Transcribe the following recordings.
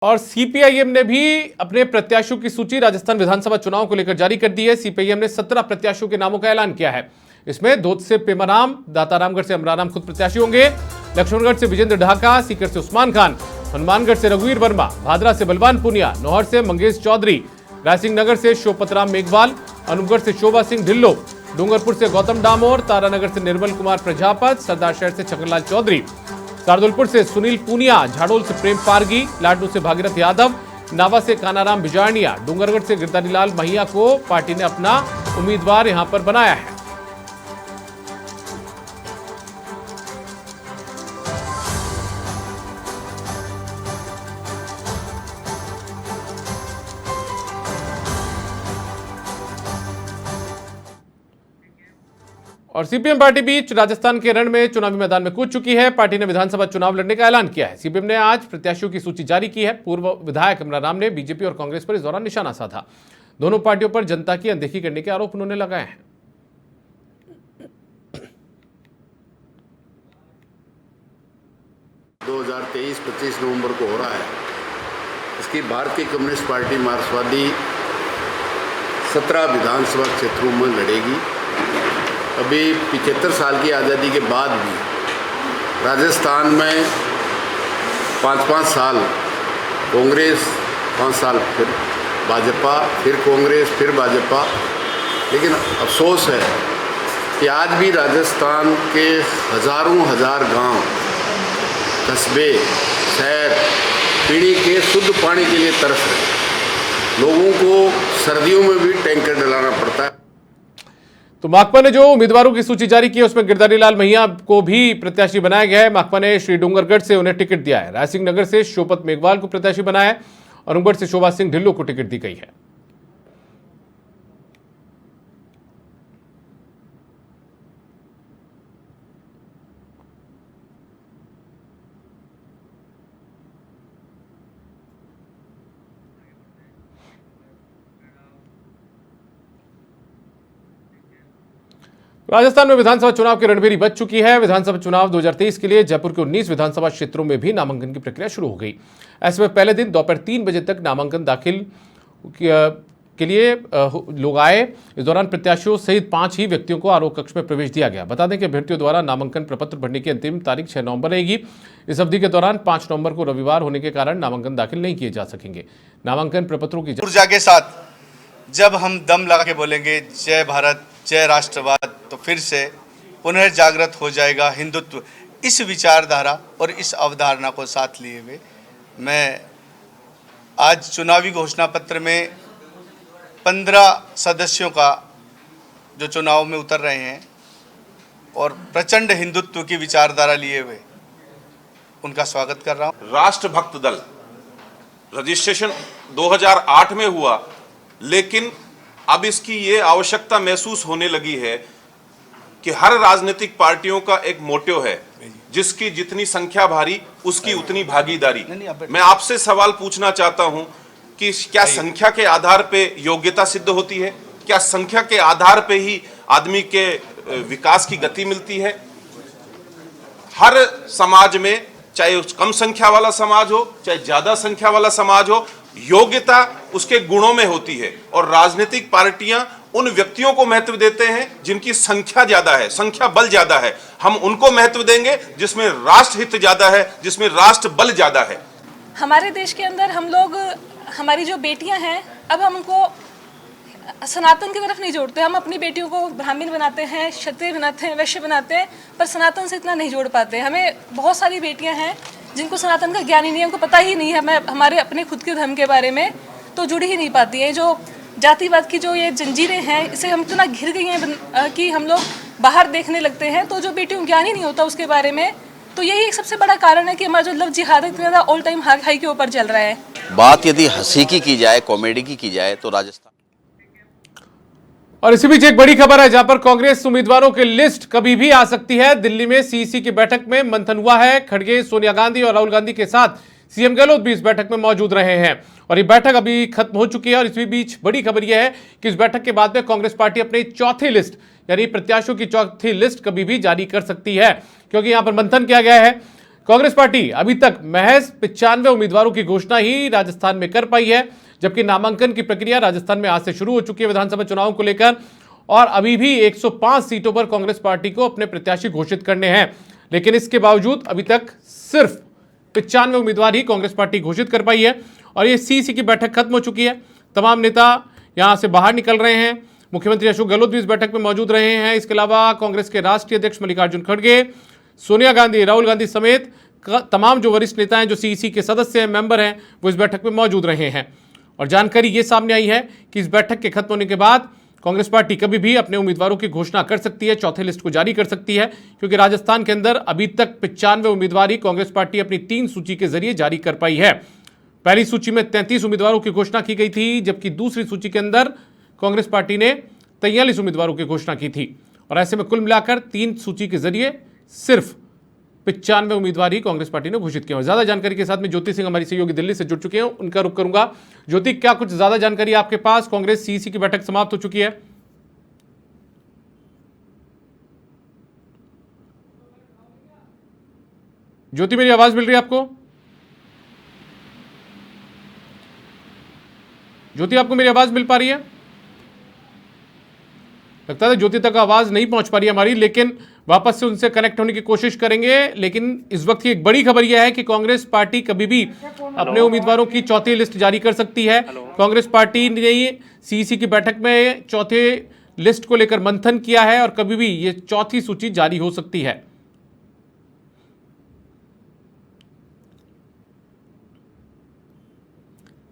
और सीपीआईएम ने भी अपने प्रत्याशियों की सूची राजस्थान विधानसभा चुनाव को लेकर जारी कर दी है। सीपीआईएम ने 17 प्रत्याशियों के नामों का ऐलान किया है। इसमें धोत से पेमाराम, दातारामगढ़ से अमराराम खुद प्रत्याशी होंगे, लक्ष्मणगढ़ से विजेंद्र ढाका, सीकर से उस्मान खान, हनुमानगढ़ से रघुवीर वर्मा, भादरा से बलवान पुनिया, नौहर से मंगेश चौधरी, रायसिंह नगर से शोपतराम मेघवाल, अनूपगढ़ से शोभा सिंह ढिल्लो, डूंगरपुर से गौतम डामोर, तारानगर से निर्मल कुमार प्रजापत, सरदार शहर से छगनलाल चौधरी, शार्दुलपुर से सुनील पूनिया, झाड़ोल से प्रेम पारगी, लाडू से भागीरथ यादव, नावा से कानाराम बिजारनिया, डूंगरगढ़ से गिरधारीलाल महिया को पार्टी ने अपना उम्मीदवार यहां पर बनाया है। और सीपीएम पार्टी बीच राजस्थान के रण में चुनावी मैदान में कूद चुकी है। पार्टी ने विधानसभा चुनाव लड़ने का ऐलान किया है। सीपीएम ने आज प्रत्याशियों की सूची जारी की है। पूर्व विधायक अमराराम ने बीजेपी और कांग्रेस पर इस दौरान निशाना साधा। दोनों पार्टियों पर जनता की अनदेखी करने के आरोप उन्होंने लगाए हैं। 2023-25 नवंबर को हो रहा है। इसकी भारतीय कम्युनिस्ट पार्टी मार्क्सवादी 17 विधानसभा क्षेत्रों में लड़ेगी। अभी 75 साल की आज़ादी के बाद भी राजस्थान में 5-5 साल कांग्रेस, 5 साल फिर भाजपा, फिर कांग्रेस, फिर भाजपा। लेकिन अफसोस है कि आज भी राजस्थान के हजार गांव, कस्बे, शहर पीने के शुद्ध पानी के लिए तरस रहे। लोगों को सर्दियों में भी टैंकर डलाना पड़ता है। तो माकपा ने जो उम्मीदवारों की सूची जारी की है उसमें गिरधारीलाल महिया को भी प्रत्याशी बनाया गया है। माकपा ने श्री डूंगरगढ़ से उन्हें टिकट दिया है। रायसिंह नगर से शोपत मेघवाल को प्रत्याशी बनाया है और अनूपगढ़ से शोभा सिंह ढिल्लो को टिकट दी गई है। राजस्थान में विधानसभा चुनाव की रणभेरी बच चुकी है। विधानसभा चुनाव 2023 के लिए जयपुर के 19 विधानसभा क्षेत्रों में भी नामांकन की प्रक्रिया शुरू हो गई। ऐसे में पहले दिन दोपहर 3 बजे तक नामांकन दाखिल के लिए लोग आए। इस दौरान प्रत्याशियों सहित 5 ही व्यक्तियों को आरोप कक्ष में प्रवेश दिया गया। बता दें कि अभ्यर्थियों द्वारा नामांकन प्रपत्र भरने की अंतिम तारीख 6 नवंबर रहेगी। इस अवधि के दौरान 5 नवंबर को रविवार होने के कारण नामांकन दाखिल नहीं किए जा सकेंगे। नामांकन प्रपत्रों की ऊर्जा के साथ जब हम दम लगा के बोलेंगे जय भारत, जय राष्ट्रवाद, तो फिर से पुनर्जागृत हो जाएगा हिंदुत्व। इस विचारधारा और इस अवधारणा को साथ लिए हुए मैं आज चुनावी घोषणा पत्र में 15 सदस्यों का जो चुनाव में उतर रहे हैं और प्रचंड हिंदुत्व की विचारधारा लिए हुए उनका स्वागत कर रहा हूं। राष्ट्रभक्त दल रजिस्ट्रेशन 2008 में हुआ, लेकिन अब इसकी ये आवश्यकता महसूस होने लगी है कि हर राजनीतिक पार्टियों का एक मोटिव है, जिसकी जितनी संख्या भारी उसकी उतनी भागीदारी। मैं आपसे सवाल पूछना चाहता हूं कि क्या संख्या के आधार पे योग्यता सिद्ध होती है? क्या संख्या के आधार पे ही आदमी के विकास की गति मिलती है? हर समाज में, चाहे कम संख्या वाला समाज हो चाहे ज्यादा संख्या वाला समाज हो, योग्यता उसके गुणों में होती है। और राजनीतिक पार्टियां उन व्यक्तियों को महत्व देते हैं जिनकी संख्या ज्यादा है, संख्या बल ज्यादा है। हम उनको महत्व देंगे जिसमें राष्ट्र हित ज्यादा है, जिसमें राष्ट्र बल ज्यादा है। हमारे देश के अंदर हम लोग, हमारी जो बेटियां हैं, अब हम उनको सनातन की तरफ नहीं जोड़ते। हम अपनी बेटियों को ब्राह्मण बनाते हैं, क्षत्रिय बनाते हैं, वैश्य बनाते हैं, पर सनातन से इतना नहीं जोड़ पाते। हमें बहुत सारी बेटियां हैं जिनको सनातन का ज्ञान ही नहीं है, उनको पता ही नहीं है हमारे अपने खुद के धर्म के बारे में, तो जुड़ ही नहीं पाती है। जो जातिवाद की जो ये जंजीरें हैं, इसे हम इतना घिर गई हैं कि हम लोग बाहर देखने लगते हैं, तो जो बेटियों को ज्ञान ही नहीं होता उसके बारे में। तो यही एक सबसे बड़ा कारण है कि हमारा जो लव जिहाद है इतना ज़्यादा ऑल टाइम हाई के ऊपर चल रहा है। बात यदि हंसी की जाए, कॉमेडी की जाए, तो राजस्थान। और इसी बीच एक बड़ी खबर है जहां पर कांग्रेस उम्मीदवारों की लिस्ट कभी भी आ सकती है। दिल्ली में सीईसी की बैठक में मंथन हुआ है। खड़गे सोनिया गांधी और राहुल गांधी के साथ सीएम गहलोत भी इस बैठक में मौजूद रहे हैं और ये बैठक अभी खत्म हो चुकी है। और इसी बीच बड़ी खबर यह है कि इस बैठक के बाद में कांग्रेस पार्टी अपनी चौथी लिस्ट, यानी प्रत्याशियों की चौथी लिस्ट कभी भी जारी कर सकती है, क्योंकि यहां पर मंथन किया गया है। कांग्रेस पार्टी अभी तक महज 95 उम्मीदवारों की घोषणा ही राजस्थान में कर पाई है, जबकि नामांकन की प्रक्रिया राजस्थान में आज से शुरू हो चुकी है विधानसभा चुनाव को लेकर, और अभी भी 105 सीटों पर कांग्रेस पार्टी को अपने प्रत्याशी घोषित करने हैं। लेकिन इसके बावजूद अभी तक सिर्फ 95 उम्मीदवार ही कांग्रेस पार्टी घोषित कर पाई है। और ये सीसी की बैठक खत्म हो चुकी है, तमाम नेता यहां से बाहर निकल रहे हैं। मुख्यमंत्री अशोक गहलोत भी इस बैठक में मौजूद रहे हैं। इसके अलावा कांग्रेस के राष्ट्रीय अध्यक्ष मल्लिकार्जुन खड़गे, सोनिया गांधी, राहुल गांधी समेत तमाम जो वरिष्ठ नेता हैं, जो सीईसी के सदस्य हैं, मेंबर हैं, वो इस बैठक में मौजूद रहे हैं। और जानकारी ये सामने आई है कि इस बैठक के खत्म होने के बाद कांग्रेस पार्टी कभी भी अपने उम्मीदवारों की घोषणा कर सकती है, चौथे लिस्ट को जारी कर सकती है, क्योंकि राजस्थान के अंदर अभी तक 95 उम्मीदवार ही कांग्रेस पार्टी अपनी 3 सूची के जरिए जारी कर पाई है। पहली सूची में 33 उम्मीदवारों की घोषणा की गई थी, जबकि दूसरी सूची के अंदर कांग्रेस पार्टी ने 43 उम्मीदवारों की घोषणा की थी। और ऐसे में कुल मिलाकर 3 सूची के जरिए सिर्फ 95 उम्मीदवार ही कांग्रेस पार्टी ने घोषित किया। और ज्यादा जानकारी के साथ में ज्योति सिंह हमारी सहयोगी दिल्ली से जुड़ चुके हैं, उनका रुख करूंगा। ज्योति, क्या कुछ ज्यादा जानकारी आपके पास? कांग्रेस सीईसी की बैठक समाप्त हो चुकी है। ज्योति, मेरी आवाज मिल रही है आपको? ज्योति, आपको मेरी आवाज मिल पा रही है? लगता है ज्योति तक आवाज नहीं पहुंच पा रही है हमारी, लेकिन वापस से उनसे कनेक्ट होने की कोशिश करेंगे। लेकिन इस वक्त की एक बड़ी खबर यह है कि कांग्रेस पार्टी कभी भी अपने उम्मीदवारों की चौथी लिस्ट जारी कर सकती है। कांग्रेस पार्टी ने सीईसी की बैठक में चौथे लिस्ट को लेकर मंथन किया है और कभी भी ये चौथी सूची जारी हो सकती है।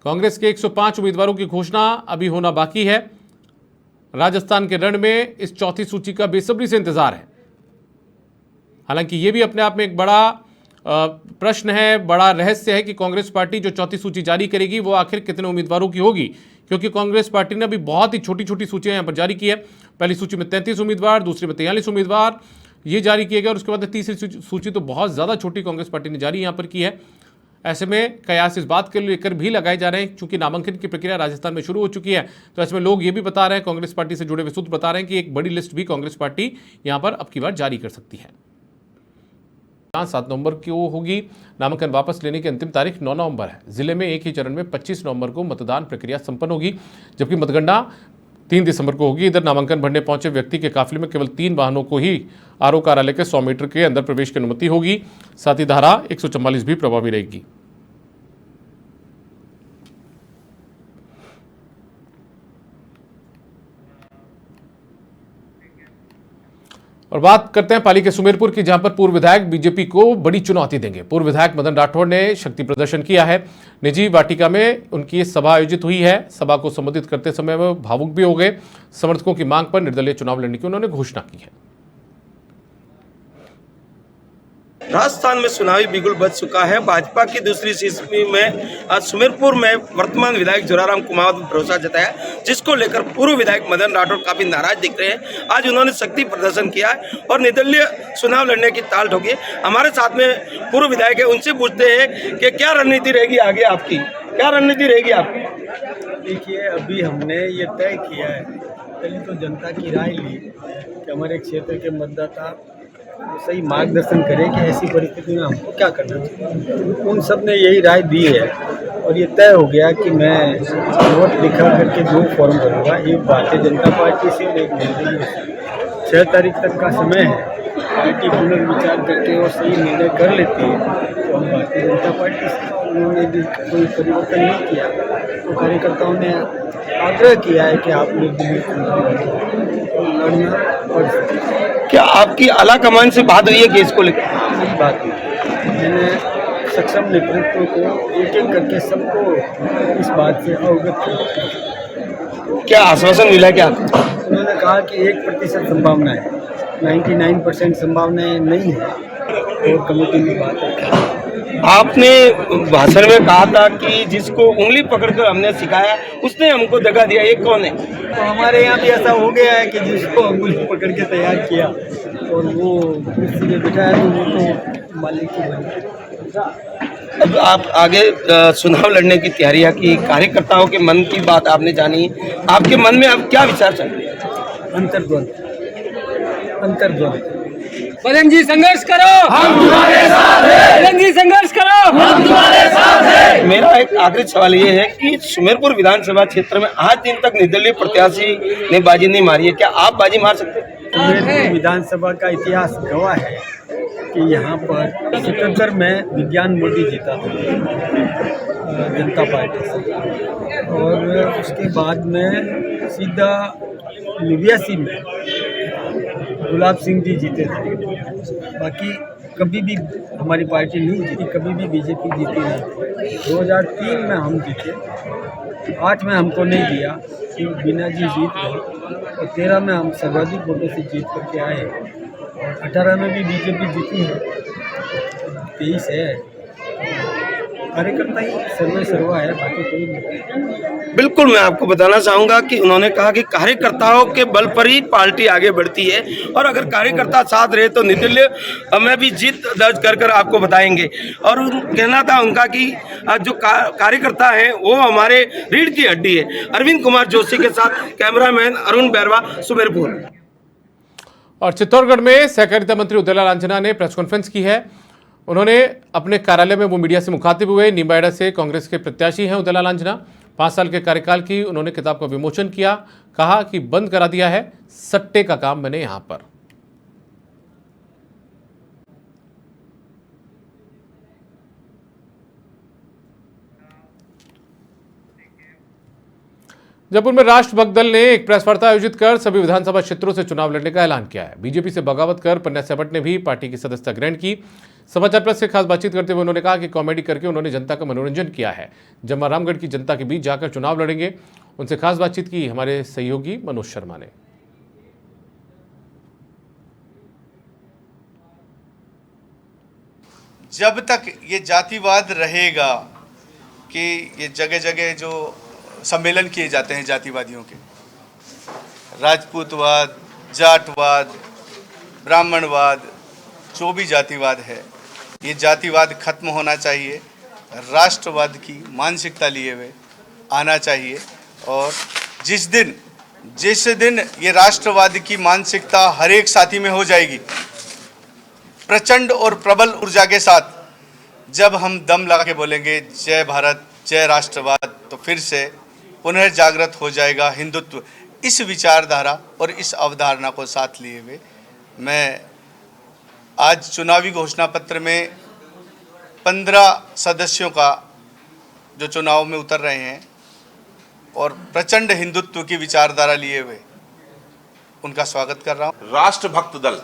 कांग्रेस के 105 उम्मीदवारों की घोषणा अभी होना बाकी है। राजस्थान के रण में इस चौथी सूची का बेसब्री से इंतजार है। हालांकि यह भी अपने आप में एक बड़ा प्रश्न है, बड़ा रहस्य है कि कांग्रेस पार्टी जो चौथी सूची जारी करेगी वो आखिर कितने उम्मीदवारों की होगी, क्योंकि कांग्रेस पार्टी ने अभी बहुत ही छोटी छोटी सूचियां यहां पर जारी की है। पहली सूची में 33 उम्मीदवार, दूसरी में 43 उम्मीदवार ये जारी किए गए, और उसके बाद तीसरी सूची तो बहुत ज़्यादा छोटी कांग्रेस पार्टी ने जारी यहां पर की है। ऐसे में कयास इस बात के लेकर भी लगाए जा रहे हैं, क्योंकि नामांकन की प्रक्रिया राजस्थान में शुरू हो चुकी है, तो ऐसे में लोग ये भी बता रहे हैं, कांग्रेस पार्टी से जुड़े हुए सूत्र बता रहे हैं कि एक बड़ी लिस्ट भी कांग्रेस पार्टी यहां पर अब की बार जारी कर सकती है। 7 नवंबर को होगी। नामांकन वापस लेने की अंतिम तारीख 9 नवंबर है। जिले में एक ही चरण में 25 नवंबर को मतदान प्रक्रिया संपन्न होगी, जबकि मतगणना 3 दिसंबर को होगी। इधर नामांकन भरने पहुंचे व्यक्ति के काफिले में केवल 3 वाहनों को ही आरओ कार्यालय के 100 मीटर के अंदर प्रवेश की अनुमति होगी। साथ ही धारा 144 भी प्रभावी रहेगी। और बात करते हैं पाली के सुमेरपुर की, जहां पर पूर्व विधायक बीजेपी को बड़ी चुनौती देंगे। पूर्व विधायक मदन राठौड़ ने शक्ति प्रदर्शन किया है। निजी वाटिका में उनकी सभा आयोजित हुई है। सभा को संबोधित करते समय वो भावुक भी हो गए। समर्थकों की मांग पर निर्दलीय चुनाव लड़ने की उन्होंने घोषणा की है। राजस्थान में चुनावी बिगुल बज चुका है। भाजपा की दूसरी सीट में आज सुमेरपुर में वर्तमान विधायक जोराराम कुमावत ने भरोसा जताया, जिसको लेकर पूर्व विधायक मदन राठौड़ काफी नाराज दिख रहे हैं। आज उन्होंने शक्ति प्रदर्शन किया है और निर्दलीय चुनाव लड़ने की ताल ठोकी। हमारे साथ में पूर्व विधायक है, उनसे पूछते हैं कि क्या रणनीति रहेगी आगे आपकी, क्या रणनीति रहेगी आपकी? देखिए, अभी हमने ये तय किया है, पहले तो जनता की राय ली कि हमारे क्षेत्र के मतदाता सही मार्गदर्शन करें कि ऐसी परिस्थिति में हमको क्या करना चाहिए। उन सब ने यही राय दी है और ये तय हो गया कि मैं वोट दिखा करके जो फॉर्म भरूंगा, एक भारतीय जनता पार्टी से और एक निर्दलीय से। 6 तारीख तक का समय है। पार्टी पुनर्विचार करके और सही निर्णय कर लेती है तो हम भारतीय जनता पार्टी से, उन्होंने भी कोई परिवर्तन नहीं किया तो कार्यकर्ताओं ने आग्रह किया है कि आप निर्दलीय चुनाव लड़ना पड़ सकता है। क्या आपकी आला कमान से बात हुई है केस को लेकर? यही बात हुई। मैंने सक्षम नेतृत्व को एक एक करके सबको इस बात से अवगत किया। क्या आश्वासन मिला? क्या उन्होंने कहा कि 1% संभावना है, 99% संभावनाएं नहीं है और कमेटी में बात है। आपने भाषण में कहा था कि जिसको उंगली पकड़कर हमने सिखाया उसने हमको दगा दिया, ये कौन है? तो हमारे यहाँ भी ऐसा हो गया है कि जिसको उंगली पकड़ के तैयार किया और वो कुर्सी में बिठाया तो वो तो मालिक की बनी। अब आप आगे चुनाव लड़ने की तैयारियां की, कार्यकर्ताओं के मन की बात आपने जानी, आपके मन में अब क्या विचार चल रहे हैं? अंतर्द्वंद बजरंग जी संघर्ष करो, हम तुम्हारे साथ हैं। बजरंग जी संघर्ष करो, हम तुम्हारे साथ हैं। मेरा एक आखिरी सवाल ये है कि सुमेरपुर विधानसभा क्षेत्र में आज दिन तक निर्दलीय प्रत्याशी ने बाजी नहीं मारी है, क्या आप बाजी मार सकते हैं? सुमेरपुर विधानसभा का इतिहास गवाह है कि यहाँ पर 77 में विज्ञान मोदी जीता था जनता पार्टी से, और उसके बाद में सीधा 89 में गुलाब सिंह जी जीते थे। बाकी कभी भी हमारी पार्टी नहीं जीती, कभी भी बीजेपी जीती नहीं। 2003 में हम जीते, 8 में हमको नहीं दिया कि बीना जी जीत गए, और 13 में हम सर्वाधिक वोटों से जीत करके आए, और 18 में भी बीजेपी जीती है, 23 है। कार्यकर्ता ही सर्वे सर्वा है, बाकी कोई नहीं। बिल्कुल, मैं आपको बताना चाहूँगा कि उन्होंने कहा कि कार्यकर्ताओं के बल पर ही पार्टी आगे बढ़ती है, और अगर कार्यकर्ता साथ रहे तो निर्दलीय में भी जीत दर्ज कर कर आपको बताएंगे। और कहना था उनका कि जो कार्यकर्ता है वो हमारे रीढ़ की हड्डी है। अरविंद कुमार जोशी के साथ कैमरामैन अरुण बैरवा, सुमेरपुर। और चित्तौड़गढ़ में सहकारिता मंत्री उदयलाल आंजना ने प्रेस कॉन्फ्रेंस की है। उन्होंने अपने कार्यालय में वो मीडिया से मुखातिब हुए। निम्बाहेड़ा से कांग्रेस के प्रत्याशी हैं उदयलाल आंजना। 5 साल के कार्यकाल की उन्होंने किताब का विमोचन किया। कहा कि बंद करा दिया है सट्टे का काम मैंने यहां पर। जयपुर में राष्ट्रभक्त दल ने एक प्रेस वार्ता आयोजित कर सभी विधानसभा क्षेत्रों से चुनाव लड़ने का ऐलान किया है। बीजेपी से बगावत कर पन्ना सेबट ने भी पार्टी की सदस्यता ग्रहण की। समाचार प्लस से खास बातचीत करते हुए उन्होंने कहा कि कॉमेडी करके उन्होंने जनता का मनोरंजन किया है। जब रामगढ़ की जनता के बीच जाकर चुनाव लड़ेंगे। उनसे खास बातचीत की हमारे सहयोगी मनोज शर्मा ने। जब तक ये जातिवाद रहेगा कि ये जगह जगह जो सम्मेलन किए जाते हैं जातिवादियों के, राजपूतवाद, जाटवाद, ब्राह्मणवाद, जो भी जातिवाद है, ये जातिवाद खत्म होना चाहिए। राष्ट्रवाद की मानसिकता लिए हुए आना चाहिए। और जिस दिन ये राष्ट्रवाद की मानसिकता हर एक साथी में हो जाएगी, प्रचंड और प्रबल ऊर्जा के साथ जब हम दम लगा के बोलेंगे जय भारत जय राष्ट्रवाद, तो फिर से पुनर्जागृत हो जाएगा हिंदुत्व। इस विचारधारा और इस अवधारणा को साथ लिए हुए मैं आज चुनावी घोषणा पत्र में 15 सदस्यों का जो चुनाव में उतर रहे हैं और प्रचंड हिंदुत्व की विचारधारा लिए हुए उनका स्वागत कर रहा हूं। राष्ट्रभक्त दल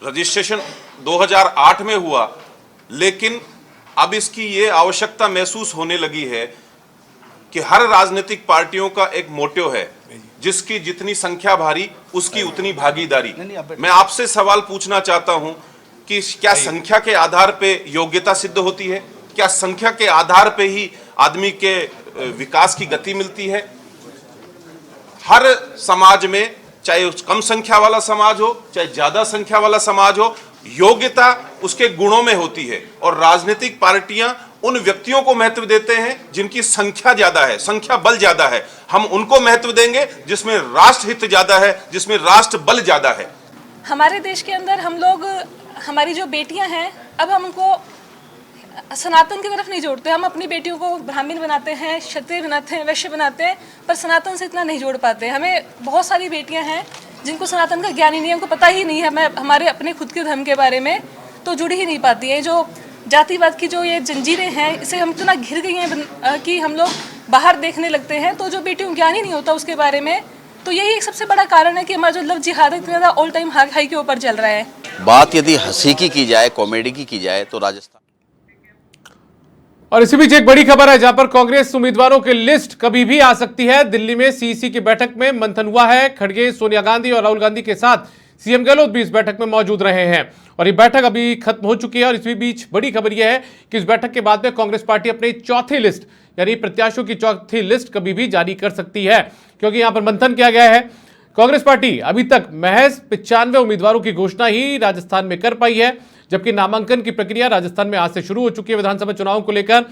रजिस्ट्रेशन 2008 में हुआ, लेकिन अब इसकी ये आवश्यकता महसूस होने लगी है कि हर राजनीतिक पार्टियों का एक मोटिव है, जिसकी जितनी संख्या भारी उसकी उतनी भागीदारी। मैं आपसे सवाल पूछना चाहता हूं कि क्या संख्या के आधार पे योग्यता सिद्ध होती है? क्या संख्या के आधार पे ही आदमी के विकास की गति मिलती है? हर समाज में, चाहे कम संख्या वाला समाज हो चाहे ज्यादा संख्या वाला समाज हो, योग्यता उसके गुणों में होती है। और राजनीतिक पार्टियां उन व्यक्तियों को महत्व देते हैं जिनकी संख्या ज्यादा है, संख्या बल ज्यादा है। हम उनको महत्व देंगे जिसमें राष्ट्र हित ज्यादा है, जिसमें राष्ट्र बल ज्यादा है। हमारे देश के अंदर हम लोग, हमारी जो बेटियां हैं, अब हम उनको सनातन की तरफ नहीं जोड़ते। हम अपनी बेटियों को ब्राह्मण बनाते हैं, क्षत्रिय बनाते हैं, वैश्य बनाते हैं, पर सनातन से इतना नहीं जोड़ पाते। हमें बहुत सारी बेटियां हैं जिनको सनातन का ज्ञान ही नहीं है, उनको पता ही नहीं है मैं हमारे अपने खुद के धर्म के बारे में, तो जुड़ ही नहीं पाती है। जो जातिवाद की जो ये जंजीरें हैं, इसे हम इतना घिर गई हैं कि हम लोग बाहर देखने लगते हैं, तो जो बेटियों को ज्ञान ही नहीं होता उसके बारे में। तो यही एक सबसे बड़ा कारण है कि हमारा जो लव जिहाद है इतना ज़्यादा ऑल टाइम हाई के ऊपर चल रहा है। बात यदि हंसी की जाए, कॉमेडी की जाए तो राजस्थान। और इसी बीच एक बड़ी खबर है, जहां पर कांग्रेस उम्मीदवारों की लिस्ट कभी भी आ सकती है। दिल्ली में सीईसी की बैठक में मंथन हुआ है। खड़गे, सोनिया गांधी और राहुल गांधी के साथ सीएम गहलोत भी इस बैठक में मौजूद रहे हैं और ये बैठक अभी खत्म हो चुकी है। और इसी बीच बड़ी खबर यह है कि इस बैठक के बाद में कांग्रेस पार्टी अपनी चौथी लिस्ट, यानी प्रत्याशियों की चौथी लिस्ट कभी भी जारी कर सकती है, क्योंकि यहां पर मंथन किया गया है। कांग्रेस पार्टी अभी तक महज 95 उम्मीदवारों की घोषणा ही राजस्थान में कर पाई है, जबकि नामांकन की प्रक्रिया राजस्थान में आज से शुरू हो चुकी है विधानसभा चुनाव को लेकर।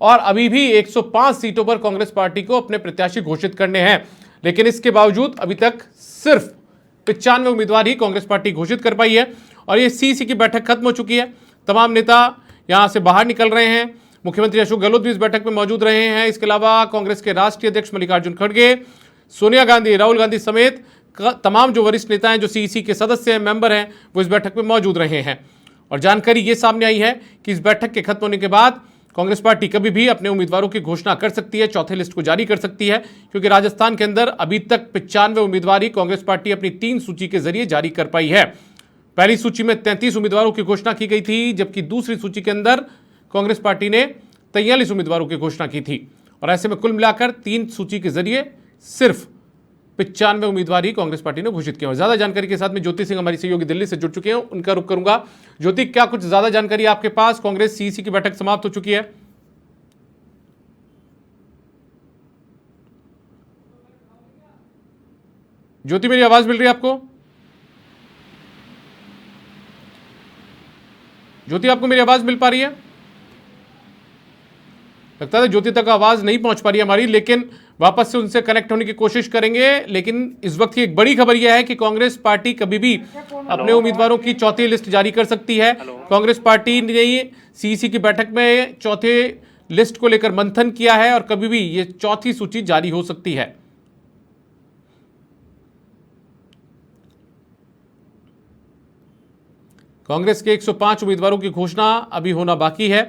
और अभी भी 105 सीटों पर कांग्रेस पार्टी को अपने प्रत्याशी घोषित करने हैं, लेकिन इसके बावजूद अभी तक सिर्फ 95 उम्मीदवार ही कांग्रेस पार्टी घोषित कर पाई है और ये सीईसी की बैठक खत्म हो चुकी है। तमाम नेता यहां से बाहर निकल रहे हैं। मुख्यमंत्री अशोक गहलोत भी इस बैठक में मौजूद रहे हैं। इसके अलावा कांग्रेस के राष्ट्रीय अध्यक्ष मल्लिकार्जुन खड़गे, सोनिया गांधी, राहुल गांधी समेत तमाम जो वरिष्ठ नेता हैं, जो सीईसी के सदस्य हैं, मेंबर हैं, वो इस बैठक में मौजूद रहे हैं। और जानकारी ये सामने आई है कि इस बैठक के खत्म होने के बाद कांग्रेस पार्टी कभी भी अपने उम्मीदवारों की घोषणा कर सकती है, चौथे लिस्ट को जारी कर सकती है, क्योंकि राजस्थान के अंदर अभी तक 95 उम्मीदवार ही कांग्रेस पार्टी अपनी 3 सूची के जरिए जारी कर पाई है। पहली सूची में 33 उम्मीदवारों की घोषणा की गई थी, जबकि दूसरी सूची के अंदर कांग्रेस पार्टी ने 43 उम्मीदवारों की घोषणा की थी। और ऐसे में कुल मिलाकर 3 सूची के जरिए सिर्फ 95 उम्मीदवार ही कांग्रेस पार्टी ने घोषित किए। और ज्यादा जानकारी के साथ में ज्योति सिंह हमारी सहयोगी दिल्ली से जुड़ चुके हैं, उनका रुख करूंगा। ज्योति, क्या कुछ ज्यादा जानकारी आपके पास? कांग्रेस सीईसी की बैठक समाप्त हो चुकी है। ज्योति, मेरी आवाज मिल रही है आपको? ज्योति, आपको मेरी आवाज मिल पा रही है? लगता है ज्योति तक आवाज नहीं पहुंच पा रही है हमारी, लेकिन वापस से उनसे कनेक्ट होने की कोशिश करेंगे। लेकिन इस वक्त की एक बड़ी खबर यह है कि कांग्रेस पार्टी कभी भी अपने उम्मीदवारों की चौथी लिस्ट जारी कर सकती है। कांग्रेस पार्टी ने सीईसी की बैठक में चौथे लिस्ट को लेकर मंथन किया है और कभी भी ये चौथी सूची जारी हो सकती है। कांग्रेस के 105 उम्मीदवारों की घोषणा अभी होना बाकी है।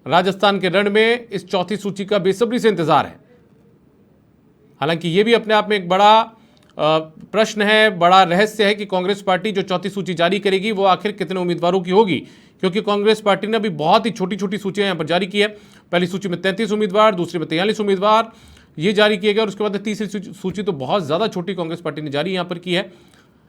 राजस्थान के रण में इस चौथी सूची का बेसब्री से इंतजार है। हालांकि यह भी अपने आप में एक बड़ा प्रश्न है, बड़ा रहस्य है कि कांग्रेस पार्टी जो चौथी सूची जारी करेगी वो आखिर कितने उम्मीदवारों की होगी, क्योंकि कांग्रेस पार्टी ने अभी बहुत ही छोटी छोटी सूचियां यहां पर जारी की है। पहली सूची में 33 उम्मीदवार, दूसरी में 43 उम्मीदवार ये जारी किए गए और उसके बाद तीसरी सूची तो बहुत ज़्यादा छोटी कांग्रेस पार्टी ने जारी यहां पर की है।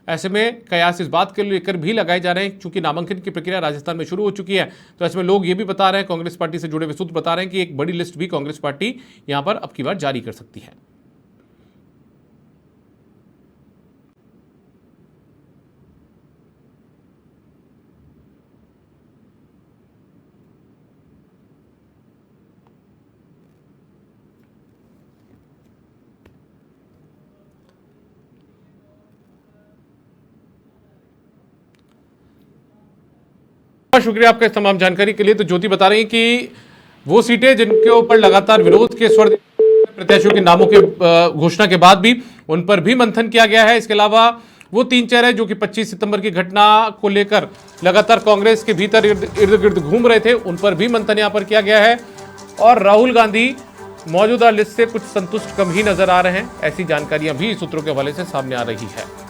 ऐसे में कयास इस बात के लेकर भी लगाए जा रहे हैं, क्योंकि नामांकन की प्रक्रिया राजस्थान में शुरू हो चुकी है, तो ऐसे में लोग ये भी बता रहे हैं, कांग्रेस पार्टी से जुड़े हुए सूत्र बता रहे हैं कि एक बड़ी लिस्ट भी कांग्रेस पार्टी यहां पर अब की बार जारी कर सकती है। शुक्रिया आपका इस तमाम जानकारी के लिए। तो ज्योति बता रही है कि वो सीटें जिनके ऊपर लगातार विरोध के स्वर प्रत्याशियों के नामों के घोषणा के बाद भी उन पर भी मंथन किया गया है। इसके अलावा वो 3 चेहरे जो कि 25 सितंबर की घटना को लेकर लगातार कांग्रेस के भीतर इर्द गिर्द घूम रहे थे, उन पर भी मंथन यहां पर किया गया है। और राहुल गांधी मौजूदा लिस्ट से कुछ संतुष्ट कम ही नजर आ रहे हैं, ऐसी जानकारियां भी सूत्रों के हवाले से सामने आ रही है।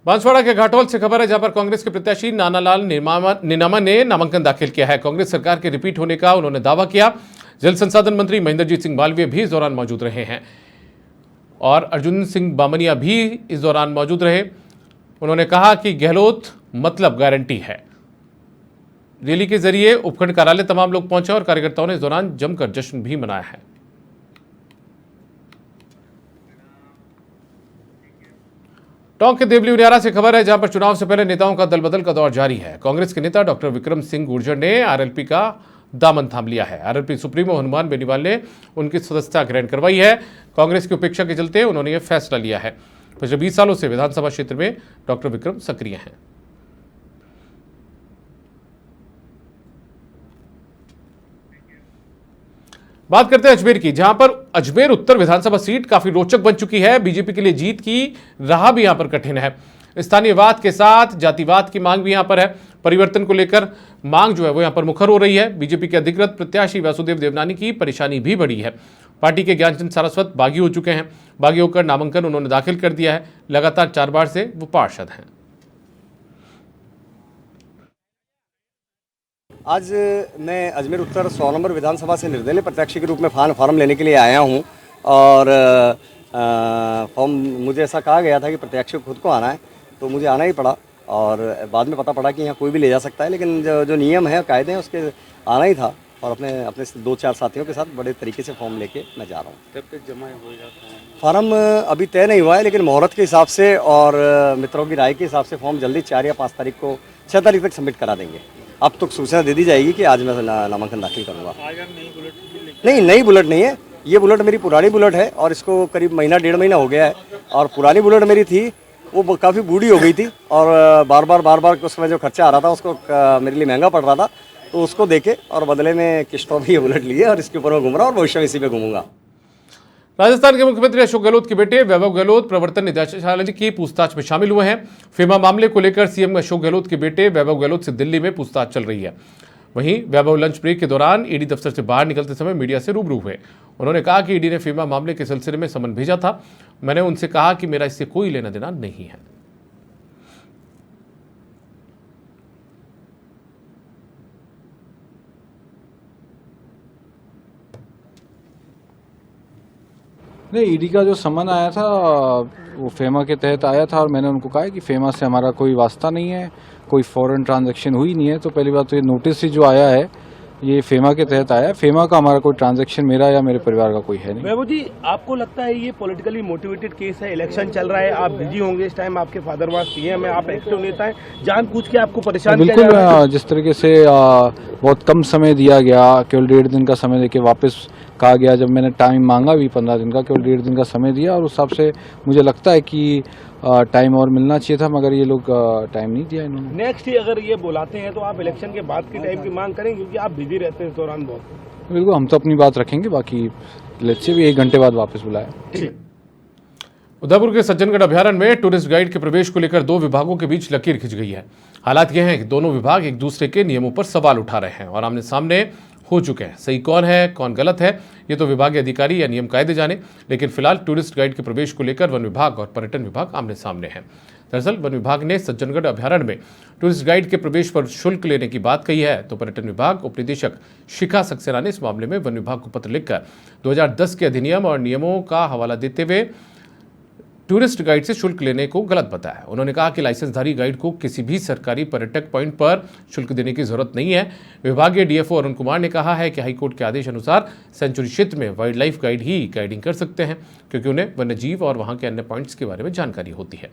बांसवाड़ा के घाटोल से खबर है, जहां पर कांग्रेस के प्रत्याशी नानालाल निनामा ने नामांकन दाखिल किया है। कांग्रेस सरकार के रिपीट होने का उन्होंने दावा किया। जल संसाधन मंत्री महेंद्रजीत सिंह मालवीय भी इस दौरान मौजूद रहे हैं और अर्जुन सिंह बामनिया भी इस दौरान मौजूद रहे। उन्होंने कहा कि गहलोत मतलब गारंटी है। रैली के जरिए उपखंड कार्यालय तमाम लोग पहुंचे और कार्यकर्ताओं ने इस दौरान जमकर जश्न भी मनाया है। टोंक के देवली उनियारा से खबर है, जहां पर चुनाव से पहले नेताओं का दल बदल का दौर जारी है। कांग्रेस के नेता डॉक्टर विक्रम सिंह गुर्जर ने आरएलपी का दामन थाम लिया है। आरएलपी सुप्रीमो हनुमान बेनीवाल ने उनकी सदस्यता ग्रहण करवाई है। कांग्रेस की उपेक्षा के चलते उन्होंने यह फैसला लिया है। पिछले 20 सालों से विधानसभा क्षेत्र में डॉक्टर विक्रम सक्रिय हैं। बात करते हैं अजमेर की, जहां पर अजमेर उत्तर विधानसभा सीट काफी रोचक बन चुकी है। बीजेपी के लिए जीत की राह भी यहां पर कठिन है। स्थानीयवाद के साथ जातिवाद की मांग भी यहां पर है। परिवर्तन को लेकर मांग जो है वो यहां पर मुखर हो रही है। बीजेपी के अधिकृत प्रत्याशी वासुदेव देवनानी की परेशानी भी बढ़ी है। पार्टी के ज्ञानचंद सारस्वत बागी हो चुके हैं। बागी होकर नामांकन उन्होंने दाखिल कर दिया है। लगातार 4 बार से वो पार्षद हैं। आज मैं अजमेर उत्तर 100 नंबर विधानसभा से निर्दलीय प्रत्याशी के रूप में फॉर्म लेने के लिए आया हूं और फॉर्म मुझे ऐसा कहा गया था कि प्रत्याशी को खुद को आना है, तो मुझे आना ही पड़ा। और बाद में पता पड़ा कि यहाँ कोई भी ले जा सकता है, लेकिन जो नियम है, कायदे हैं, उसके आना ही था। और अपने अपने 2-4 साथियों के साथ बड़े तरीके से फॉर्म लेके मैं जा रहा हूँ। तब तक जमा होगा फार्म अभी तय नहीं हुआ है, लेकिन मुहूर्त के हिसाब से और मित्रों की राय के हिसाब से फॉर्म जल्दी 4 या 5 तारीख को 6 तारीख तक सबमिट करा देंगे। अब तो सूचना दे दी जाएगी कि आज मैं नामांकन दाखिल करूँगा। नहीं, नई बुलेट नहीं है, ये बुलेट मेरी पुरानी बुलेट है और इसको करीब महीना 1.5 महीना हो गया है। और पुरानी बुलेट मेरी थी वो काफ़ी बूढ़ी हो गई थी और बार बार उसमें जो खर्चा आ रहा था उसको मेरे लिए महंगा पड़ रहा था, तो उसको देखे और बदले में किस्तों भी बुलेट लिए और इसके ऊपर मैं घूम रहा हूँ और भविष्य में इसी पे घूमूंगा। राजस्थान के मुख्यमंत्री अशोक गहलोत के बेटे वैभव गहलोत प्रवर्तन निदेशालय की पूछताछ में शामिल हुए हैं। फेमा मामले को लेकर सीएम अशोक गहलोत के बेटे वैभव गहलोत से दिल्ली में पूछताछ चल रही है। वहीं वैभव लंच ब्रेक के दौरान ईडी दफ्तर से बाहर निकलते समय मीडिया से रूबरू हुए। उन्होंने कहा कि ईडी ने फेमा मामले के सिलसिले में समन भेजा था। मैंने उनसे कहा कि मेरा इससे कोई लेना देना नहीं है। नहीं, ईडी का जो समन आया था वो फेमा के तहत आया था और मैंने उनको कहा कि फेमा से हमारा कोई वास्ता नहीं है, कोई फॉरेन ट्रांजैक्शन हुई नहीं है। तो पहली बात तो ये नोटिस ही जो आया है ये फेमा के तहत आया है। फेमा का हमारा कोई ट्रांजैक्शन मेरा या मेरे परिवार का कोई है नहीं। वैभव जी, आपको लगता है ये पॉलिटिकली मोटिवेटेड केस है? इलेक्शन चल रहा है, आप बिजी होंगे इस टाइम, आपके फादर वास सीएम है, आप एक्टिव नेता हैं, जानबूझ के आपको परेशान किया जा रहा है? जिस तरीके से बहुत कम समय दिया गया, केवल 1.5 दिन का समय देके वापस कहा गया, जब मैंने टाइम मांगा भी 15 दिन का, केवल 1.5 दिन का समय दिया और उस हिसाब से मुझे लगता है कि टाइम और मिलना चाहिए था, मगर ये लोग टाइम नहीं दिया इन्होंने। नेक्स्ट ही अगर ये बुलाते हैं तो आप इलेक्शन के बाद के टाइम की मांग करेंगे, क्योंकि आप बिजी रहते हैं इस दौरान बहुत? बिल्कुल, हम तो अपनी बात रखेंगे, बाकी लेट्स से भी 1 घंटे बाद वापस बुलाया। उदयपुर के सज्जनगढ़ अभयारण्य में टूरिस्ट गाइड के प्रवेश को लेकर 2 विभागों के बीच लकीर खिंच गई है। हालात यह है कि दोनों विभाग एक दूसरे के नियमों पर सवाल उठा रहे हैं और आमने सामने हो चुके हैं। सही कौन है कौन गलत है ये तो विभागीय अधिकारी या नियम कायदे जाने, लेकिन फिलहाल टूरिस्ट गाइड के प्रवेश को लेकर वन विभाग और पर्यटन विभाग आमने सामने हैं। दरअसल वन विभाग ने सज्जनगढ़ अभयारण्य में टूरिस्ट गाइड के प्रवेश पर शुल्क लेने की बात कही है, तो पर्यटन विभाग उप निदेशक शिखा सक्सेना ने इस मामले में वन विभाग को पत्र लिखकर 2010 के अधिनियम और नियमों का हवाला देते हुए टूरिस्ट गाइड से शुल्क लेने को गलत बताया। उन्होंने कहा कि लाइसेंसधारी गाइड को किसी भी सरकारी पर्यटक पॉइंट पर शुल्क देने की जरूरत नहीं है। विभागीय डीएफओ अरुण कुमार ने कहा है कि हाईकोर्ट के आदेश अनुसार सेंचुरी क्षेत्र में वाइल्ड लाइफ गाइड ही गाइडिंग कर सकते हैं, क्योंकि उन्हें वन्य जीव और वहां के अन्य पॉइंट्स के बारे में जानकारी होती है।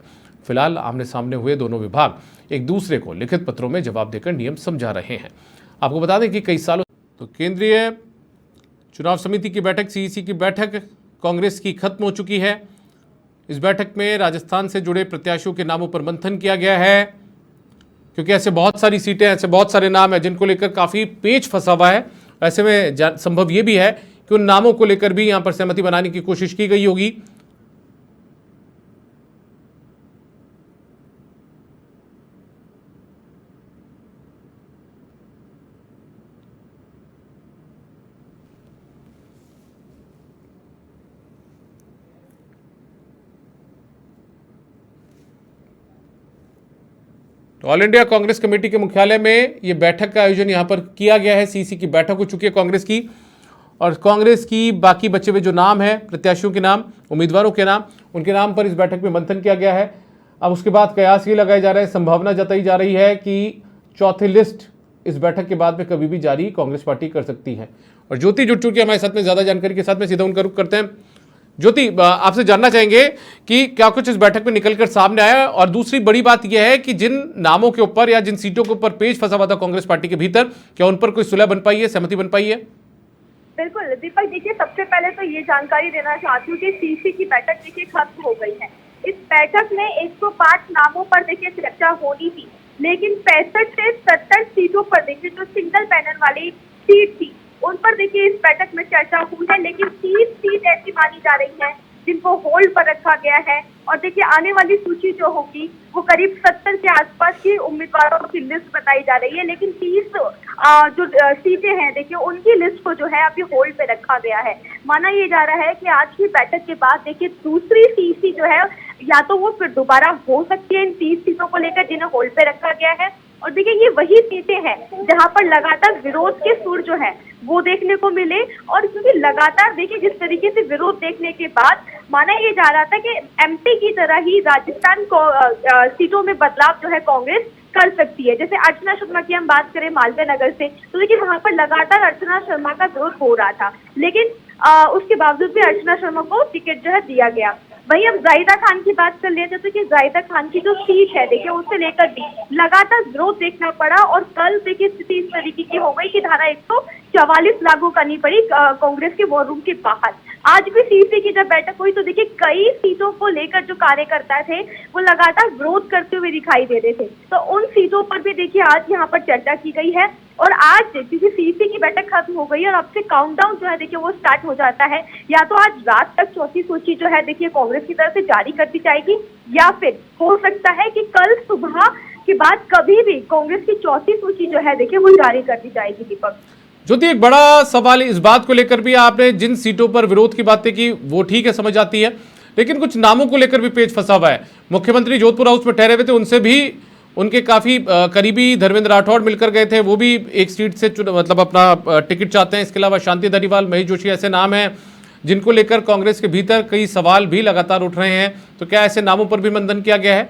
फिलहाल आमने सामने हुए दोनों विभाग एक दूसरे को लिखित पत्रों में जवाब देकर नियम समझा रहे हैं। आपको बता दें कि कई सालों तो केंद्रीय चुनाव समिति की बैठक सीईसी की बैठक कांग्रेस की खत्म हो चुकी है। इस बैठक में राजस्थान से जुड़े प्रत्याशियों के नामों पर मंथन किया गया है, क्योंकि ऐसे बहुत सारी सीटें, ऐसे बहुत सारे नाम हैं जिनको लेकर काफ़ी पेच फंसा हुआ है। ऐसे में संभव ये भी है कि उन नामों को लेकर भी यहां पर सहमति बनाने की कोशिश की गई होगी। तो ऑल इंडिया कांग्रेस कमेटी के मुख्यालय में ये बैठक का आयोजन यहाँ पर किया गया है। सीसी की बैठक हो चुकी है कांग्रेस की, और कांग्रेस की बाकी बचे हुए जो नाम है, प्रत्याशियों के नाम, उम्मीदवारों के नाम, उनके नाम पर इस बैठक में मंथन किया गया है। अब उसके बाद कयास ये लगाए जा रहे हैं, संभावना जताई जा रही है कि चौथी लिस्ट इस बैठक के बाद में कभी भी जारी कांग्रेस पार्टी कर सकती है। और ज्योति जुट चुकी है हमारे साथ में ज़्यादा जानकारी के साथ में, सीधा उनका रुख करते हैं। ज्योति, आपसे जानना चाहेंगे कि क्या कुछ इस बैठक में निकलकर सामने आया, और दूसरी बड़ी बात यह है कि जिन नामों के ऊपर या जिन सीटों के ऊपर पेच फंसा हुआ था कांग्रेस पार्टी के भीतर, क्या उन पर कोई सुलह बन पाई है, सहमति बन पाई है? बिल्कुल दीपक, देखिए सबसे पहले तो ये जानकारी देना चाहती हूँ कि सीसी की बैठक देखिए खत्म हो गई है। इस बैठक में 105 नामों पर देखिए चर्चा होनी थी, लेकिन 65 से 70 सीटों पर देखिए जो सिंगल पैनल वाली सीट थी उन पर देखिए इस बैठक में चर्चा हुई है। लेकिन 30 सीट ऐसी मानी जा रही है जिनको होल्ड पर रखा गया है, और देखिए आने वाली सूची जो होगी वो करीब 70 के आसपास की उम्मीदवारों की लिस्ट बताई जा रही है। लेकिन 30 जो सीटें हैं देखिए उनकी लिस्ट को जो है अभी होल्ड पे रखा गया है। माना ये जा रहा है कि आज की बैठक के बाद देखिए दूसरी सीसी जो है या तो वो फिर दोबारा हो सकती है इन 30 सीटों को लेकर जिन्हें होल्ड पे रखा गया है। और देखिए ये वही सीटें हैं जहां पर लगातार विरोध के सुर जो है वो देखने को मिले, और क्योंकि लगातार देखिए जिस तरीके से विरोध देखने के बाद माना ये जा रहा था कि एमपी की तरह ही राजस्थान को सीटों में बदलाव जो है कांग्रेस कर सकती है। जैसे अर्चना शर्मा की हम बात करें मालवीय नगर से, तो देखिए वहां पर लगातार अर्चना शर्मा का विरोध हो रहा था, लेकिन उसके बावजूद भी अर्चना शर्मा को टिकट जो है दिया गया। वहीं हम जाहिदा खान की बात कर लेते हैं, तो कि जाहिदा खान की जो सीट है देखिए उससे लेकर भी लगातार विरोध देखना पड़ा, और कल देखिए स्थिति इस तरीके की हो गई कि धारा 144 लागू करनी पड़ी कांग्रेस के वॉर रूम के बाहर। आज भी सीसी की जब बैठक हुई तो देखिए कई सीटों को लेकर जो कार्यकर्ता थे वो लगातार विरोध करते हुए दिखाई दे रहे थे, तो उन सीटों पर भी देखिए आज यहाँ पर चर्चा की गई है। और आज क्योंकि सीसी की बैठक खत्म हो गई है और अब से काउंटडाउन जो है देखिए वो स्टार्ट हो जाता है, या तो आज रात तक चौथी सूची जो है देखिए कांग्रेस की तरफ से जारी कर दी जाएगी, या फिर हो सकता है कि कल सुबह के बाद कभी भी कांग्रेस की चौथी सूची जो है देखिए वो जारी कर दी जाएगी। दीपक, ज्योति, एक बड़ा सवाल इस बात को लेकर भी, आपने जिन सीटों पर विरोध की बातें की वो ठीक है, समझ आती है, लेकिन कुछ नामों को लेकर भी पेच फंसा हुआ है। मुख्यमंत्री जोधपुर हाउस में ठहरे हुए थे, उनसे भी उनके काफी करीबी धर्मेंद्र राठौड़ मिलकर गए थे, वो भी एक सीट से मतलब अपना टिकट चाहते हैं। इसके अलावा शांति धारीवाल, महेश जोशी ऐसे नाम हैं जिनको लेकर कांग्रेस के भीतर कई सवाल भी लगातार उठ रहे हैं, तो क्या ऐसे नामों पर भी मंथन किया गया है?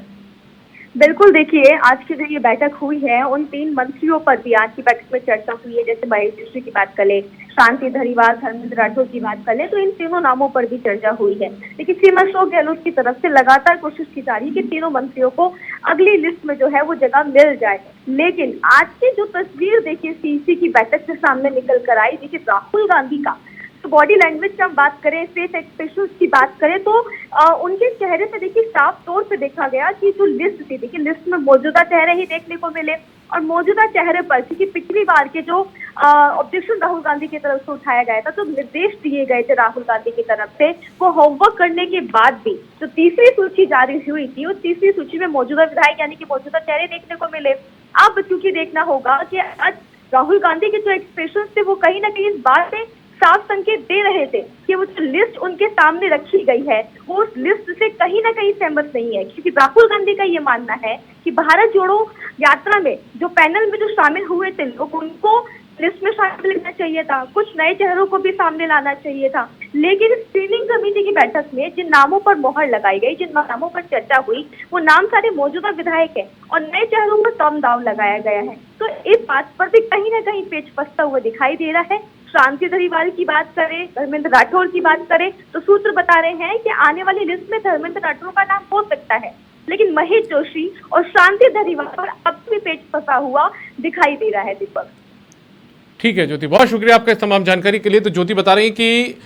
बिल्कुल, देखिए आज की जो ये बैठक हुई है उन 3 मंत्रियों पर भी आज की बैठक में चर्चा हुई है। जैसे महेश जोशी की बात कर ले, शांति धारीवाल, धर्मेंद्र राठौड़ की बात कर ले, तो इन तीनों नामों पर भी चर्चा हुई है। लेकिन श्रीमती अशोक गहलोत की तरफ से लगातार कोशिश की जा रही है कि तीनों मंत्रियों को अगली लिस्ट में जो है वो जगह मिल जाए। लेकिन आज की जो तस्वीर देखिए सीसी की बैठक से सामने निकल कर आई, देखिए राहुल गांधी का तो बॉडी लैंग्वेज की हम बात करें, फेस एक्सप्रेशन की बात करें, तो उनके चेहरे पे देखिए साफ तौर पे देखा गया कि जो लिस्ट थी, देखिए लिस्ट में मौजूदा चेहरे ही देखने को मिले, और मौजूदा चेहरे पर क्योंकि पिछली बार के जो ऑब्जेक्शन राहुल गांधी की तरफ से उठाया गया था, तो निर्देश दिए गए थे राहुल गांधी की तरफ से, वो होमवर्क करने के बाद भी जो तीसरी सूची जारी हुई थी, उस तीसरी सूची में मौजूदा विधायक यानी कि मौजूदा चेहरे देखने को मिले। अब क्योंकि देखना होगा कि आज राहुल गांधी के जो एक्सप्रेशन थे वो कहीं ना कहीं इस बात से साफ संकेत दे रहे थे कि वो जो लिस्ट उनके सामने रखी गई है वो उस लिस्ट से कहीं ना कहीं सहमत नहीं है, क्योंकि राहुल गांधी का ये मानना है कि भारत जोड़ो यात्रा में जो पैनल में जो शामिल हुए थे लोग, उनको लिस्ट में शामिल करना चाहिए था, कुछ नए चेहरों को भी सामने लाना चाहिए था। लेकिन स्क्रीनिंग कमेटी की बैठक में जिन नामों पर मोहर लगाई गई, जिन नामों पर चर्चा हुई, वो नाम सारे मौजूदा विधायक है और नए चेहरों पर कम दाव लगाया गया है। तो इस बात पर भी कहीं ना कहीं पेच फंसता हुआ दिखाई दे रहा है। शांति धारीवाल की बात करें, धर्मेंद्र राठौड़ की बात करें, तो सूत्र बता रहे हैं कि आने वाली लिस्ट में धर्मेंद्र राठौड़ का नाम हो सकता है, लेकिन महेश जोशी और शांति धारीवाल पर अब भी पेच फंसा हुआ दिखाई दे रहा है। दीपक, ठीक है ज्योति, बहुत शुक्रिया आपका इस तमाम जानकारी के लिए। तो ज्योति बता रही कि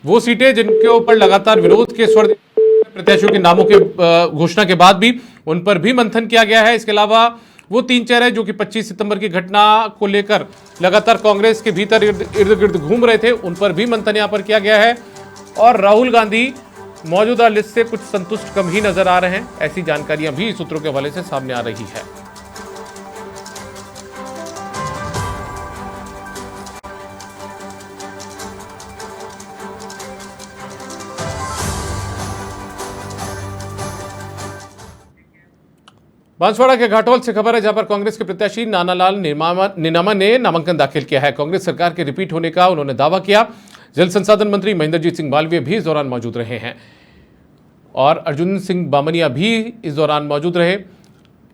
वो सीटें जिनके ऊपर लगातार विरोध के स्वर प्रत्याशियों के नामों के घोषणा के बाद भी उन पर भी मंथन किया गया है। इसके अलावा वो 3 चेहरे जो कि 25 सितंबर की घटना को लेकर लगातार कांग्रेस के भीतर इर्द गिर्द घूम रहे थे, उन पर भी मंथन यहां पर किया गया है। और राहुल गांधी मौजूदा लिस्ट से कुछ संतुष्ट कम ही नजर आ रहे हैं, ऐसी जानकारियां भी सूत्रों के हवाले से सामने आ रही है। बांसवाड़ा के घाटोल से खबर है, जहां पर कांग्रेस के प्रत्याशी नानालाल निनामा ने नामांकन दाखिल किया है। कांग्रेस सरकार के रिपीट होने का उन्होंने दावा किया। जल संसाधन मंत्री महेंद्रजीत सिंह मालवीय भी इस दौरान मौजूद रहे हैं और अर्जुन सिंह बामनिया भी इस दौरान मौजूद रहे।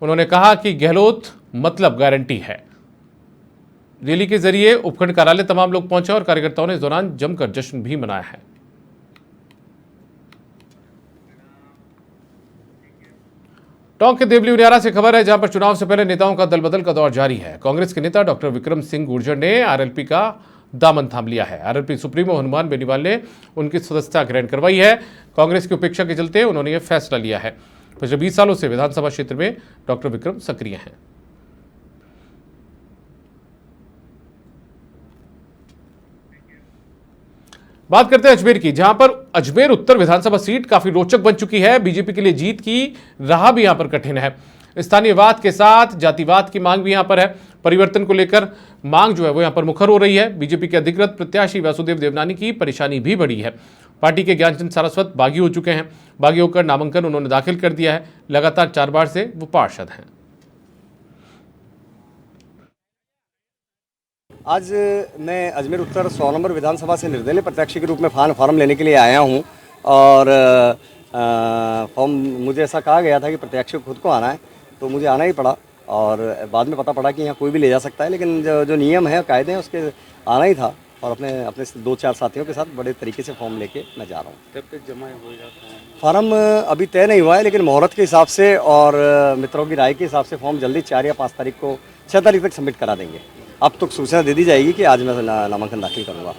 उन्होंने कहा कि गहलोत मतलब गारंटी है। रैली के जरिए उपखंड कार्यालय तमाम लोग पहुंचे और कार्यकर्ताओं ने इस दौरान जमकर जश्न भी मनाया है। टोंक के देवली उनियारा से खबर है, जहां पर चुनाव से पहले नेताओं का दल बदल का दौर जारी है। कांग्रेस के नेता डॉक्टर विक्रम सिंह गुर्जर ने आरएलपी का दामन थाम लिया है। आरएलपी सुप्रीमो हनुमान बेनीवाल ने उनकी सदस्यता ग्रहण करवाई है। कांग्रेस की उपेक्षा के चलते उन्होंने यह फैसला लिया है। पिछले 20 सालों से विधानसभा क्षेत्र में डॉक्टर विक्रम सक्रिय हैं। बात करते हैं अजमेर की, जहां पर अजमेर उत्तर विधानसभा सीट काफी रोचक बन चुकी है। बीजेपी के लिए जीत की राह भी यहां पर कठिन है। स्थानीयवाद के साथ जातिवाद की मांग भी यहां पर है। परिवर्तन को लेकर मांग जो है वो यहां पर मुखर हो रही है। बीजेपी के अधिकृत प्रत्याशी वासुदेव देवनानी की परेशानी भी बढ़ी है। पार्टी के ज्ञानचंद सारस्वत बागी हो चुके हैं। बागी होकर नामांकन उन्होंने दाखिल कर दिया है। लगातार 4 बार से वो पार्षद हैं। आज मैं अजमेर उत्तर 100 नंबर विधानसभा से निर्दलीय प्रत्याशी के रूप में फॉर्म लेने के लिए आया हूं और फॉर्म मुझे ऐसा कहा गया था कि प्रत्याशी को खुद को आना है, तो मुझे आना ही पड़ा और बाद में पता पड़ा कि यहाँ कोई भी ले जा सकता है, लेकिन जो नियम है कायदे हैं उसके आना ही था। और अपने 2-4 साथियों के साथ बड़े तरीके से फॉर्म लेके मैं जा रहा हूँ। कब तक जमा होगा फार्म अभी तय नहीं हुआ है, लेकिन मुहूर्त के हिसाब से और मित्रों की राय के हिसाब से फॉर्म जल्दी 4 या 5 तारीख को 6 तारीख तक सबमिट करा देंगे। अब तो सूचना दे दी जाएगी कि आज मैं नामांकन दाखिल करूँगा।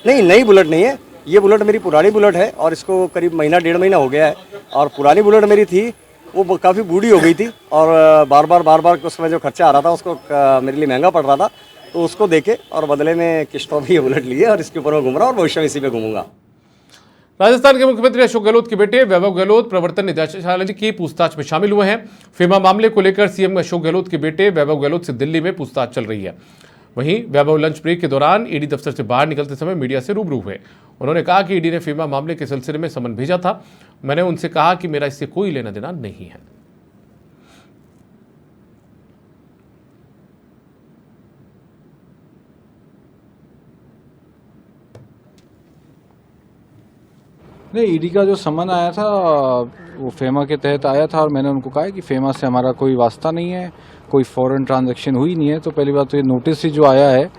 नहीं, नई बुलेट नहीं है, ये बुलेट मेरी पुरानी बुलेट है और इसको करीब महीना 1.5 महीना हो गया है। और पुरानी बुलेट मेरी थी वो काफ़ी बूढ़ी हो गई थी और बार बार उसमें जो खर्चा आ रहा था उसको मेरे लिए महंगा पड़ रहा था, तो उसको देके और बदले में किस्तों भी ये बुलेट लिए और इसके ऊपर मैं घूम रहा हूँ और भविष्य में इसी पे घूमूंगा। राजस्थान के मुख्यमंत्री अशोक गहलोत के बेटे वैभव गहलोत प्रवर्तन निदेशालय की पूछताछ में शामिल हुए हैं। फेमा मामले को लेकर सीएम अशोक गहलोत के बेटे वैभव गहलोत से दिल्ली में पूछताछ चल रही है। वहीं वैभव लंच ब्रेक के दौरान ईडी दफ्तर से बाहर निकलते समय मीडिया से रूबरू हुए। उन्होंने कहा कि ईडी ने फेमा मामले के सिलसिले में समन भेजा था। मैंने उनसे कहा कि मेरा इससे कोई लेना देना नहीं है। नहीं, ईडी का जो समन आया था वो फेमा के तहत आया था और मैंने उनको कहा कि फेमा से हमारा कोई वास्ता नहीं है, कोई फॉरेन ट्रांजैक्शन हुई नहीं है। तो पहली बात तो ये नोटिस ही जो आया है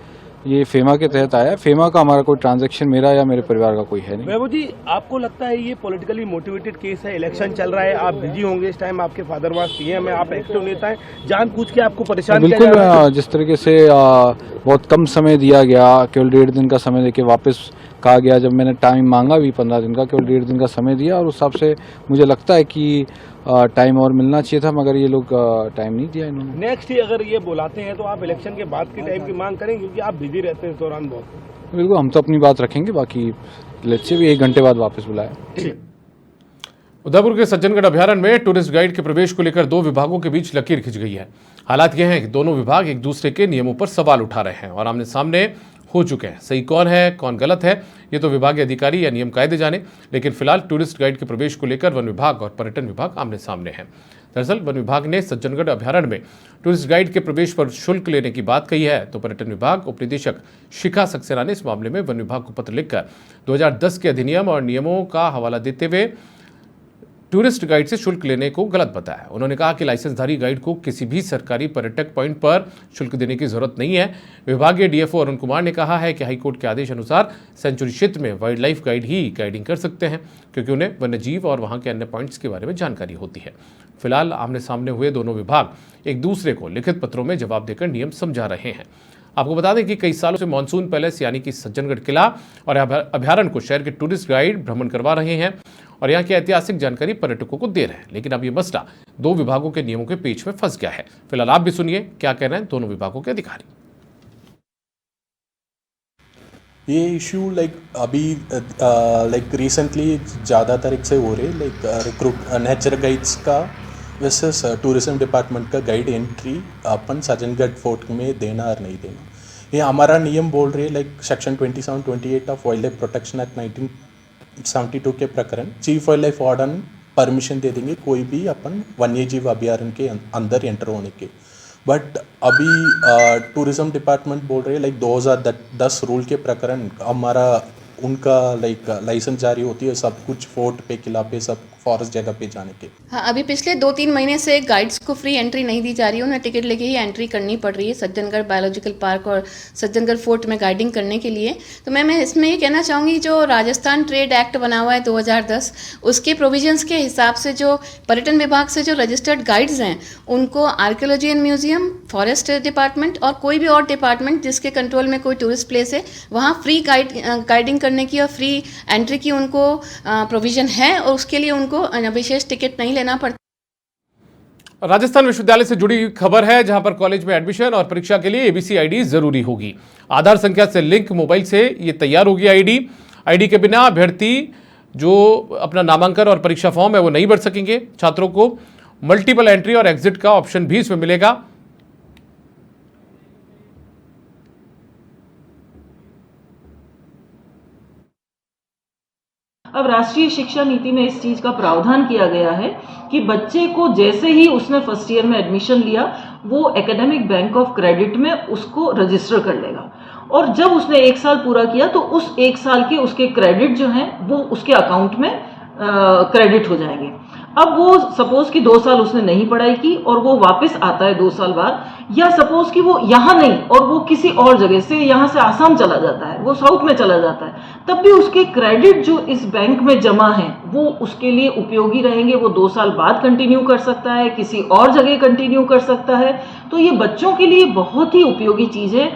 ये फेमा के तहत आया है। फेमा का हमारा कोई ट्रांजैक्शन मेरा या मेरे परिवार का कोई है नहीं। वैभव जी, आपको लगता है ये पॉलिटिकली मोटिवेटेड केस है? इलेक्शन चल रहा है, आप बिजी होंगे इस टाइम, आपके फादर वहां सीएम है, आप एक्टिव नेता है, जानबूझ के आपको परेशान बिल्कुल किया जा रहा है? जिस तरीके से बहुत कम समय दिया गया, केवल 1.5 दिन का समय देके वापस कहा गया, जब मैंने टाइम मांगा भी 15 दिन का, केवल 1.5 दिन का समय दिया और उस हिसाब से मुझे लगता है कि टाइम और मिलना चाहिए था, मगर ये लोग टाइम नहीं दिया इन्होंने। नेक्स्ट ही अगर ये बुलाते हैं तो आप इलेक्शन के बाद के टाइम की मांग करेंगे, क्योंकि आप बिजी रहते हैं इस दौरान बहुत। बिल्कुल, हम तो अपनी बात रखेंगे, बाकी लेट्स से भी 1 घंटे बाद वापस बुलाया। उदयपुर के सज्जनगढ़ अभ्यारण्य में टूरिस्ट गाइड के प्रवेश को लेकर 2 विभागों के बीच लकीर खिंच गई है। हालात यह है कि दोनों विभाग एक दूसरे के नियमों पर सवाल उठा रहे हैं और आमने सामने हो चुके हैं। सही कौन है कौन गलत है ये तो विभागीय अधिकारी या नियम कायदे जाने, लेकिन फिलहाल टूरिस्ट गाइड के प्रवेश को लेकर वन विभाग और पर्यटन विभाग आमने सामने हैं। दरअसल वन विभाग ने सज्जनगढ़ अभ्यारण्य में टूरिस्ट गाइड के प्रवेश पर शुल्क लेने की बात कही है, तो पर्यटन विभाग उपनिदेशक शिखा सक्सेना ने इस मामले में वन विभाग को पत्र लिखकर 2010 के अधिनियम और नियमों का हवाला देते हुए टूरिस्ट गाइड से शुल्क लेने को गलत बताया। उन्होंने कहा कि लाइसेंसधारी गाइड को किसी भी सरकारी पर्यटक पॉइंट पर शुल्क देने की जरूरत नहीं है। विभागीय डीएफओ अरुण कुमार ने कहा है कि हाईकोर्ट के आदेश अनुसार सेंचुरी क्षेत्र में वाइल्ड लाइफ गाइड ही गाइडिंग कर सकते हैं, क्योंकि उन्हें वन्यजीव और वहां के अन्य पॉइंट्स के बारे में जानकारी होती है। फिलहाल आमने सामने हुए दोनों विभाग एक दूसरे को लिखित पत्रों में जवाब देकर नियम समझा रहे हैं। आपको बता दें कि कई सालों से मॉनसून पैलेस यानी कि सज्जनगढ़ किला और अभ्यारण्य को शहर के टूरिस्ट गाइड भ्रमण करवा रहे हैं और यहाँ की ऐतिहासिक जानकारी पर्यटकों को दे रहे हैं, लेकिन अब ये मसला 2 विभागों के नियमों के पेच में फंस गया है। फिलहाल आप भी सुनिए क्या कह रहे हैं दोनों विभागों के अधिकारी। ये इशू अभी रिसेंटली ज़्यादातर से हो रहे रिक्रूट नेचर गाइड्स का वर्सेस टूरिज्म डिपार्टमेंट का गाइड एंट्री अपन सज्जनगढ़ फोर्ट में देना और नहीं देना। ये हमारा नियम बोल रहे section 27-28 of wildlife protection act 1972 के प्रकरण chief wildlife warden permission दे देंगे कोई भी अपन वन्यजीव अभ्यारण्य के अंदर एंटर होने के। बट अभी टूरिज्म डिपार्टमेंट बोल रहे 2010 रूल के प्रकरण हमारा उनका लाइसेंस जारी होती है सब कुछ फोर्ट पे किला पे सब फॉरेस्ट जगह पे जाने के। हाँ, अभी पिछले 2-3 महीने से गाइड्स को फ्री एंट्री नहीं दी जा रही है, उन्हें टिकट लेके ही एंट्री करनी पड़ रही है सज्जनगढ़ बायोलॉजिकल पार्क और सज्जनगढ़ फोर्ट में गाइडिंग करने के लिए। तो मैं इसमें ये कहना चाहूँगी जो राजस्थान ट्रेड एक्ट बना हुआ है 2010 उसके प्रोविजंस के हिसाब से जो पर्यटन विभाग से जो रजिस्टर्ड गाइड्स हैं उनको archaeology and museum, forest department और कोई भी और डिपार्टमेंट जिसके कंट्रोल में कोई टूरिस्ट प्लेस है वहाँ फ्री गाइडिंग करने की और फ्री एंट्री की उनको प्रोविजन है और उसके लिए उनको विशेष टिकट नहीं लेना पड़ता। राजस्थान विश्वविद्यालय से जुड़ी खबर है जहां पर कॉलेज में एडमिशन और परीक्षा के लिए एबीसी आईडी जरूरी होगी। आधार संख्या से लिंक मोबाइल से ये तैयार होगी आईडी के बिना अभ्यर्थी जो अपना नामांकन और परीक्षा फॉर्म है वो नहीं भर सकेंगे। छात्रों को मल्टीपल एंट्री और एग्जिट का ऑप्शन भी इसमें मिलेगा। अब राष्ट्रीय शिक्षा नीति में इस चीज का प्रावधान किया गया है कि बच्चे को जैसे ही उसने फर्स्ट ईयर में एडमिशन लिया वो एकेडमिक बैंक ऑफ क्रेडिट में उसको रजिस्टर कर लेगा और जब उसने 1 साल पूरा किया तो उस 1 साल के उसके क्रेडिट जो हैं वो उसके अकाउंट में क्रेडिट हो जाएंगे। अब वो सपोज कि 2 साल उसने नहीं पढ़ाई की और वो वापस आता है 2 साल बाद, या सपोज कि वो यहाँ नहीं और वो किसी और जगह से, यहाँ से आसाम चला जाता है, वो साउथ में चला जाता है, तब भी उसके क्रेडिट जो इस बैंक में जमा है वो उसके लिए उपयोगी रहेंगे। वो 2 साल बाद कंटिन्यू कर सकता है, किसी और जगह कंटिन्यू कर सकता है। तो ये बच्चों के लिए बहुत ही उपयोगी चीज़ है।